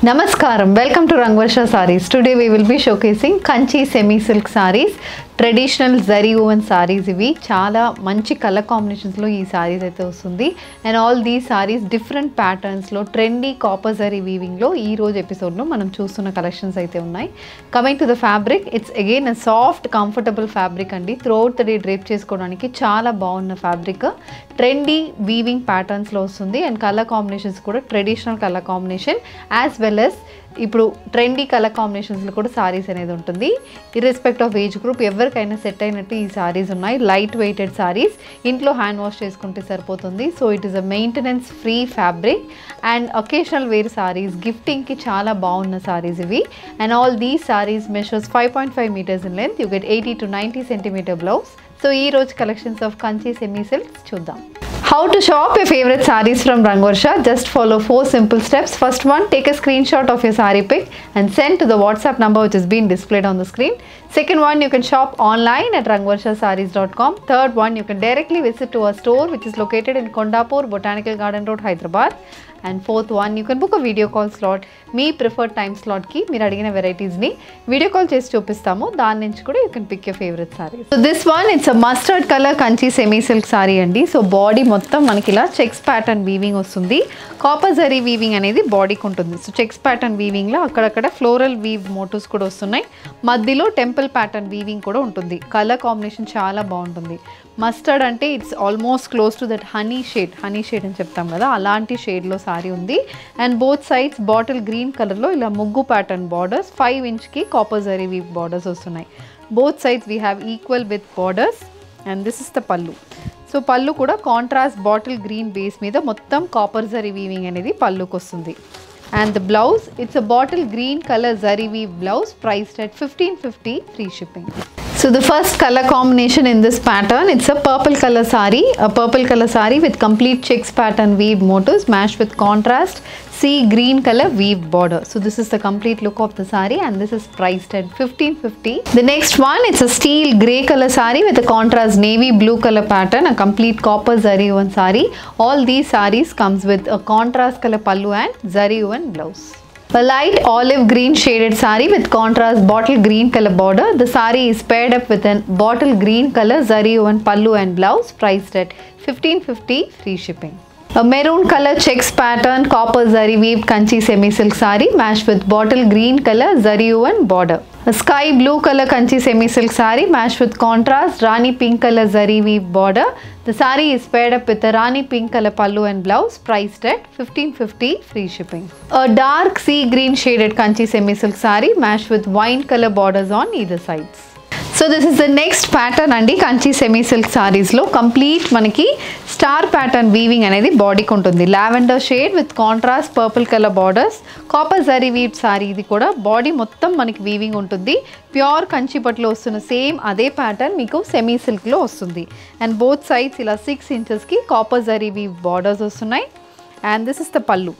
Namaskaram, welcome to Rangvarsha Sarees. Today we will be showcasing Kanchi semi silk sarees, traditional zari woven sarees. ఇవి చాలా మంచి colour combinations లో ఈ sarees అయితే వస్తుంది and all these sarees different patterns లో trendy copper zari weaving లో ఈ రోజు ఎపిసోడ్ లో మనం చూస్తున్న కలెక్షన్స్ అయితే ఉన్నాయి. Coming to the fabric, it's again a soft comfortable fabric అండి. Throughout the day drape చేసుకోవడానికి చాలా బాగున్న fabric. Trendy weaving patterns లో వస్తుంది and color combinations కూడా traditional color combination as well as ఇప్పుడు ట్రెండీ కలర్ కాంబినేషన్స్లో కూడా సారీస్ అనేది ఉంటుంది. ఇర్రెస్పెక్ట్ ఆఫ్ ఏజ్ గ్రూప్ ఎవరికైనా సెట్ అయినట్టు ఈ సారీస్ ఉన్నాయి. లైట్ వెయిటెడ్ సారీస్, ఇంట్లో హ్యాండ్ వాష్ చేసుకుంటే సరిపోతుంది. So it is a maintenance free fabric and occasional wear saris, గిఫ్టింగ్కి చాలా బాగున్న సారీస్ ఇవి. And all these saris measures 5.5 meters in length. You get 80 to 90 centimeter blouse. So ఈ రోజు collections of Kanchi semi silks చూద్దాం. How to shop your favorite sarees from Rangvarsha? Just follow 4 simple steps. First one, take a screenshot of your saree pic and send to the WhatsApp number which is being displayed on the screen. Second one, you can shop online at rangvarshasarees.com. Third one, you can directly visit to our store which is located in Kondapur, Botanical Garden Road, Hyderabad. And fourth one, you can book a video call slot. మీ preferred time స్లాట్కి మీరు అడిగిన వెరైటీస్ని video call చేసి చూపిస్తాము. దాని నుంచి కూడా you can pick your favourite sari. So this one it's a mustard colour Kanchi semi silk sari అండి. సో బాడీ మొత్తం మనకి ఇలా చెక్స్ ప్యాటర్న్ వీవింగ్ వస్తుంది. కాపర్ జరీ వీవింగ్ అనేది బాడీకి ఉంటుంది. సో చెక్స్ ప్యాటర్న్ వీవింగ్లో అక్కడక్కడ ఫ్లోరల్ వీవ్ మోటివ్స్ కూడా వస్తున్నాయి. మధ్యలో టెంపుల్ ప్యాటర్న్ వీవింగ్ కూడా ఉంటుంది. కలర్ కాంబినేషన్ చాలా బాగుంటుంది. మస్టర్డ్ అంటే it's almost close to that honey shade అని చెప్తాం కదా, అలాంటి షేడ్లో సారీ ఉంది. And both sides bottle green కలర్లో ఇలా ముగ్గు ప్యాటర్న్ బార్డర్స్ 5 inchకి కాపర్ జరీ వీవ్ బార్డర్స్ వస్తున్నాయి. Both sides we have equal with borders and this is the pallu. So pallu కూడా కాంట్రాస్ట్ బాటిల్ గ్రీన్ బేస్ మీద మొత్తం కాపర్ జరీ వీవింగ్ అనేది పల్లుకి వస్తుంది. And the blouse, it's a bottle green color zari weave blouse priced at 1550 free shipping. So the first color combination in this pattern, it's a purple color saree with complete checks pattern weave motifs matched with contrast sea green color weave border. So this is the complete look of the saree and this is priced at 1550. The next one, it's a steel grey color saree with a contrast navy blue color pattern, a complete copper zari woven saree. All these sarees comes with a contrast color pallu and zari woven blouse. A light olive green shaded saree with contrast bottle green color border. The saree is paired up with a bottle green color zari woven pallu and blouse priced at 1550 free shipping. A maroon color checks pattern copper zari weaved kanchi semi silk saree matched with bottle green color zari woven border. A sky blue color kanchi semi silk saree matched with contrast rani pink color zari weave border. The saree is paired up with a rani pink color pallu and blouse priced at 1550 free shipping. A dark sea green shaded kanchi semi silk saree matched with wine color borders on either sides. So this is the next pattern అండి. Kanchi semi silk సారీస్లో complete మనకి star pattern weaving అనేది బాడీకి ఉంటుంది. Lavender shade with contrast purple colour borders, copper zari weave sari. ఇది కూడా body మొత్తం మనకి వీవింగ్ ఉంటుంది. ప్యూర్ కంచి పట్టులో వస్తున్న సేమ్ అదే ప్యాటర్న్ మీకు సెమీ సిల్క్లో వస్తుంది. అండ్ బోత్ సైడ్స్ ఇలా 6 inchesకి కాపర్ జరీ వీవ్ బార్డర్స్ వస్తున్నాయి. And this is the pallu.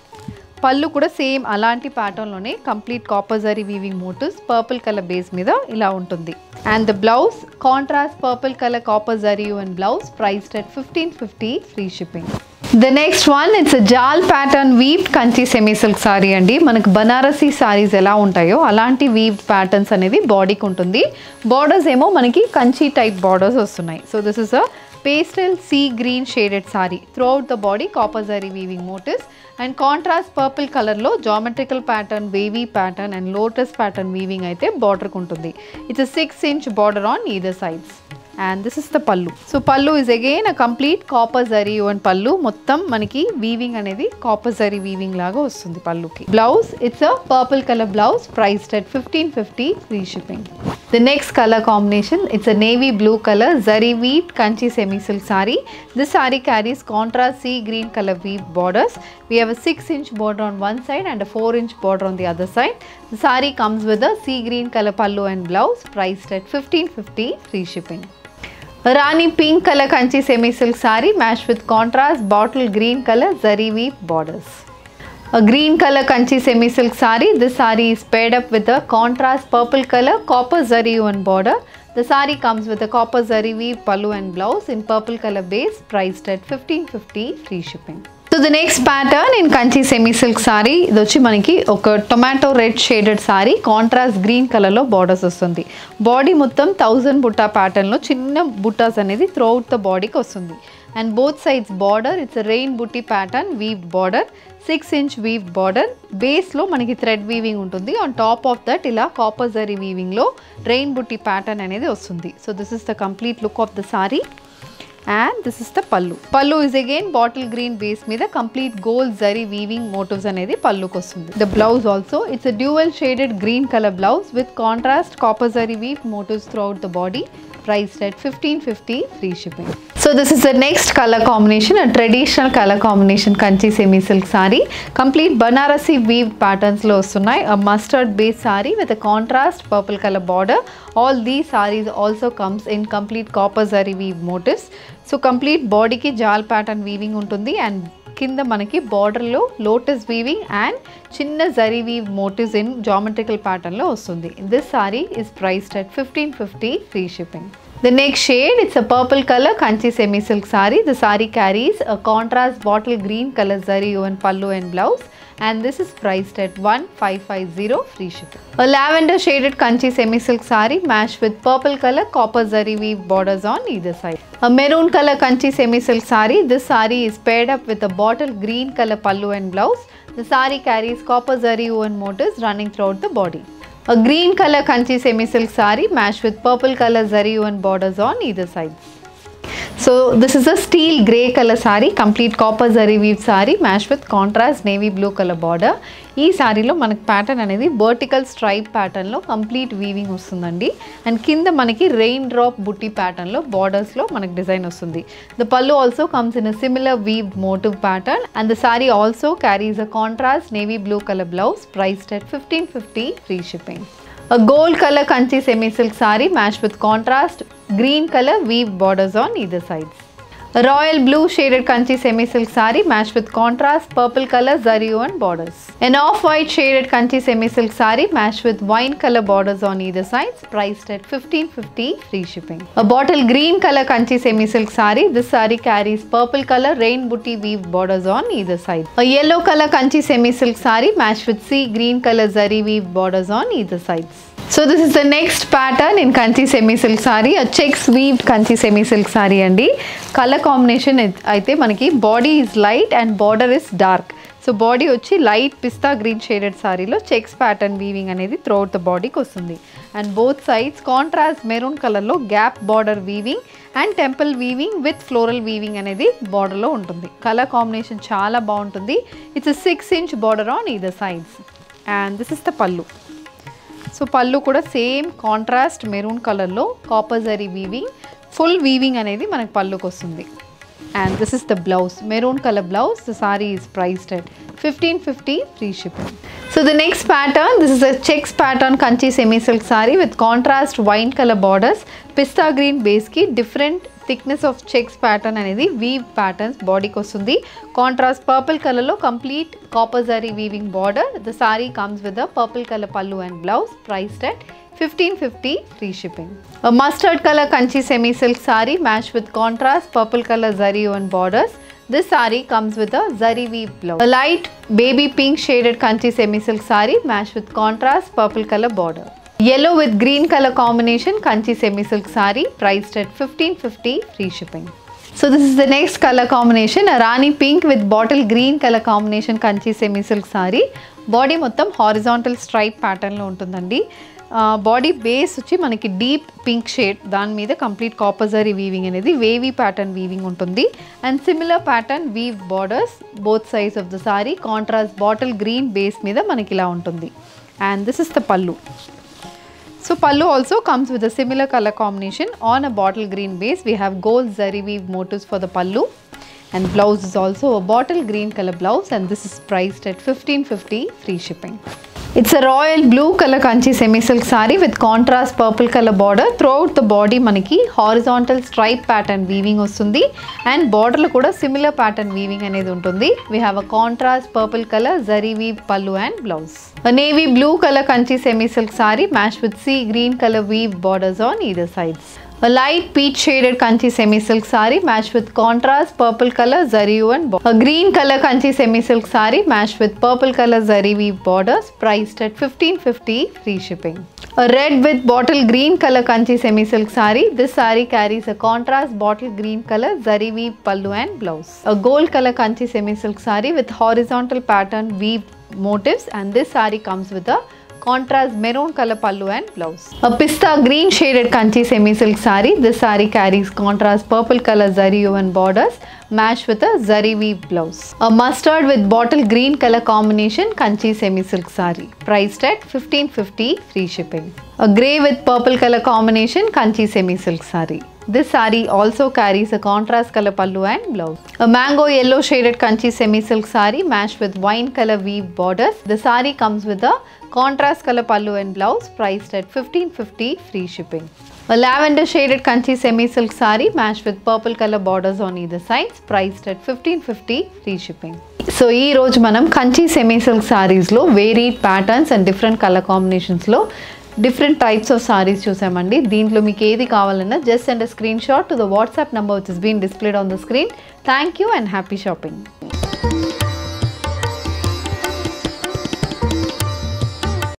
Pallu కూడా సేమ్ అలాంటి ప్యాటర్న్లోనే complete copper zari weaving motifs purple colour base మీద ఇలా ఉంటుంది. And the blouse contrast purple colour copper zari and blouse priced at 1550 free shipping. The next one, it's jaal pattern weaved Kanchi semi silk sari అండి. మనకు బనారసీ సారీస్ ఎలా ఉంటాయో అలాంటి వీవ్ ప్యాటర్న్స్ అనేది బాడీకి ఉంటుంది. బార్డర్స్ ఏమో మనకి కంచి టైప్ బార్డర్స్ వస్తున్నాయి. So this is a pastel sea green shaded saree. Throughout the body copper zari weaving motifs and contrast purple color lo geometrical pattern, wavy pattern and lotus pattern weaving అయితే border ఉంటుంది. It's a 6 inch border on either sides. And this is the pallu. So pallu is again a complete copper zari and pallu మొత్తం మనకి weaving అనేది copper zari weaving లాగా వస్తుంది పల్లుకి. Blouse it's a purple colour blouse priced at 1550 free shipping. The next color combination, it's a navy blue color zari weaved kanchi semi silk saree. This saree carries contrast sea green color weave borders. We have a 6 inch border on one side and a 4 inch border on the other side. The saree comes with a sea green color pallu and blouse priced at 1550 free shipping. Rani pink color kanchi semi silk saree matched with contrast bottle green color zari weave borders. A green color kanchi semi silk saree. This saree is paired up with a contrast purple color copper zari woven border. The saree comes with a copper zari weave pallu and blouse in purple color base priced at 1550 free shipping. So the next pattern in Kanchi semi silk saree, ఇది వచ్చి మనకి ఒక tomato red shaded sorry contrast green colour లో borders వస్తుంది. Body మొత్తం 1000 Butta pattern లో చిన్న బుట్టాస్ అనేది త్రూ అవుట్ ద బాడీకి వస్తుంది. And both sides border it's rain butti pattern weaved border 6-inch weaved border. Base లో మనకి థ్రెడ్ వీవింగ్ ఉంటుంది. ఆన్ టాప్ ఆఫ్ దట్ ఇలా కాపర్ జరీ వీవింగ్ లో రెయిన్ బుట్టి ప్యాటర్న్ అనేది వస్తుంది. So this is the complete look of the sari. And this is the pallu. Pallu is again bottle green base మీద complete gold zari weaving motifs అనేది పల్లుకి వస్తుంది. The blouse also, it's a dual shaded green color blouse with contrast copper zari weave motifs throughout the body. Priced at 1550, free shipping. So this is the next color combination, a traditional color combination Kanchi semi silk saree. Complete Banarasi weave patterns lo vastunnai. A mustard base saree with a contrast purple color border. All these sarees also comes in complete copper zari weave motifs. So complete body ki jal pattern weaving ఉంటుంది and కింద మనకి border లో lotus weaving and చిన్న zari weave motifs in geometrical pattern లో వస్తుంది. This sari is priced at 1550, free shipping. The next shade, it's a purple color Kanchi semi silk saree. The saree carries a contrast bottle green color zari woven pallu and blouse, and this is priced at 1550, free shipping. A lavender shaded Kanchi semi silk saree matched with purple color copper zari weave borders on either side. A maroon color Kanchi semi silk saree. This saree is paired up with a bottle green color pallu and blouse. The saree carries copper zari woven motifs running throughout the body. A green color Kanchi semi silk saree matched with purple color zari woven borders on either side. So this is a steel grey color saree, complete copper zari weave saree matched with contrast navy blue color border. ఈ సారీలో మనకి pattern అనేది vertical stripe ప్యాటర్న్లో complete weaving వస్తుందండి. And కింద మనకి rain drop బుట్టి ప్యాటర్న్లో బార్డర్స్లో మనకి డిజైన్ వస్తుంది. The pallu also comes in a similar weaved motif pattern and the sari also carries a contrast navy blue colour blouse priced at 1550, free shipping. A gold color Kanchi semi silk saree matched with contrast green color weave borders on either sides. A royal blue shaded Kanchi semi silk saree matched with contrast purple color zari woven borders. An off-white shaded Kanchi semi silk saree matched with wine color borders on either sides, priced at 1550, free shipping. A bottle green color Kanchi semi silk saree. This saree carries purple color rain booty weave borders on either side. A yellow color Kanchi semi silk saree matched with sea green color zari weave borders on either sides. So this is the next pattern in Kanchi semi silk saree, a checks weaved Kanchi semi silk saree andi. Color combination aithe manaki body is light and border is dark. So body వచ్చి light pista green shaded సారీలో checks pattern weaving అనేది throughout the బాడీకి వస్తుంది. And both sides contrast maroon కలర్లో gap border weaving and temple weaving with floral weaving అనేది బార్డర్లో ఉంటుంది. Colour combination చాలా బాగుంటుంది. It's 6-inch border on either sides and this is the pallu. So pallu కూడా సేమ్ కాంట్రాస్ట్ మెరూన్ కలర్లో copper zari weaving full weaving అనేది మనకు పళ్ళుకి వస్తుంది. And this is the blouse, maroon colour blouse. The sorry is priced at 1550, free shipping. So the next pattern, this is a checks pattern Kanchi semi silk saree with contrast wine color borders, pista green base ki different thickness of checks pattern అనేది weave patterns బాడీకి వస్తుంది. Contrast purple కలర్లో complete copper zari weaving border. The sari comes with a purple colour pallu and blouse priced at 1550, free shipping. A mustard color Kanchi semi silk saree matched with contrast purple color zari woven borders. This saree comes with a zari weave blouse. A light baby pink shaded Kanchi semi silk saree matched with contrast purple color border. Yellow with green color combination Kanchi semi silk saree priced at 1550, free shipping. So this is the next color combination, a Rani pink with bottle green color combination Kanchi semi silk saree. Body మొత్తం horizontal stripe pattern లో ఉంటుందండి. Body base వచ్చి మనకి deep pink shade, దాని మీద complete copper zari weaving అనేది wavy pattern weaving ఉంటుంది. And similar pattern weave borders both sides of the sari. Contrast bottle green base మీద మనకి ఇలా ఉంటుంది. And this is the pallu. So pallu also comes with a similar color combination on a bottle green base. We have gold zari weave motifs for the pallu and blouse is also a bottle green color blouse and this is priced at 1550, free shipping. It's a royal blue color Kanchi semi silk saree with contrast purple color border. Throughout the body manaki horizontal stripe pattern weaving vastundi and border lo kuda similar pattern weaving anedi untundi. We have a contrast purple color zari weave pallu and blouse. A navy blue color Kanchi semi silk saree matched with sea green color weave borders on either sides. A light peach shaded kanchi semi silk saree matched with contrast purple color zari woven. A green color kanchi semi silk saree matched with purple color zari weave borders, priced at 1550, free shipping. A red with bottle green color kanchi semi silk saree. This saree carries a contrast bottle green color zari weave pallu and blouse. A gold color kanchi semi silk saree with horizontal pattern weave motifs, and this saree comes with a contrast maroon color pallu and blouse. A pista green shaded kanchi semi silk saree. This saree carries contrast purple color zari woven borders matched with a zari weave blouse. A mustard with bottle green color combination kanchi semi silk saree, priced at 1550, free shipping. A grey with purple color combination kanchi semi silk saree. This saree also carries a contrast color pallu and blouse. A mango yellow shaded kanchi semi silk saree matched with wine color weave borders. The saree comes with a contrast color pallu and blouse, priced at 1550, free shipping. A lavender shaded kanchi semi silk saree matched with purple color borders on either sides, priced at 1550, free shipping. So ఈ రోజు మనం Kanchi semi silk సారీస్లో varied patterns and different colour కాంబినేషన్స్లో different types of saris చూసామండి. దీంట్లో మీకు ఏది కావాలన్నా just send a screenshot to the WhatsApp number which is been displayed on the screen. Thank you and happy shopping.